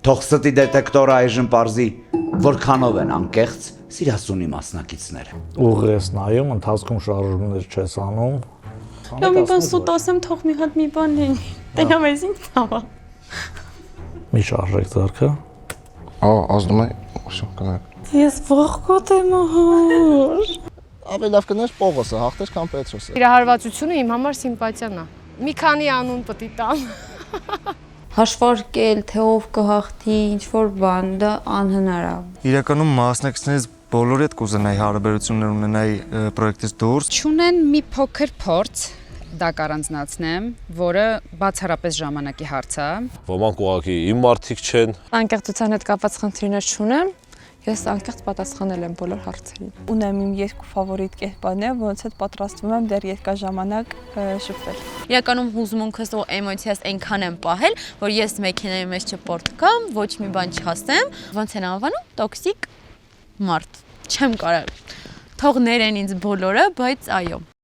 Թող ստի դետեկտորը այժմ պարզի, որքանով են անկեղծ սիրասունի մասնակիցները։ Ուղիղ ես նայում, ընթացքում շարժումներ չես անում։ Լավ, մի բան սուտ ասեմ, թող մի հատ մի բան լինի։ Տենամ ես ինձ թավա։ Մի շարժեք ձեռքը։ Ազդում է, ուսում կնակ։ Ես ողկոտ եմ ահար։ Ավելի լավ կներ Պողոսը, հաղթեր կամ Պետրոսը։ Իրահարվածությունը իմ համար սիմպաթիան է։ Մի քանի անուն պտի տամ։ Հաշվարկել, թե ով կհաղթի, ինչ որ բան, դա անհնար է։ Իրականում մասնակիցներից բոլորի հետ կուզենայի հարաբերություններ ունենայի պրոյեկտից դուրս։ Չունեն մի փոքր փորձ դա կառանձնացնեմ, որը բացառապես ժամանակի հարց է։ Ոմանք ուղղակի իմ մարդիկ չեն։ Անկեղծության հետ կապված խնդիրներ չունեմ։ Ես անկեղծ պատասխանել եմ բոլոր հարցերին։ Ունեմ իմ երկու ֆավորիտ կերպարներ, որոնց հետ պատրաստվում եմ դեռ երկար ժամանակ շփվել։ Իրականում հուզմունքս ու էմոցիաս այնքան եմ պահել, որ ես մեքենայի մեջ չպորտկամ, ոչ մի բան չասեմ, ոնց են անվանում, տոքսիկ մարդ։ Չեմ կարող։ Թող ներեն ինձ բոլորը, բայց այո։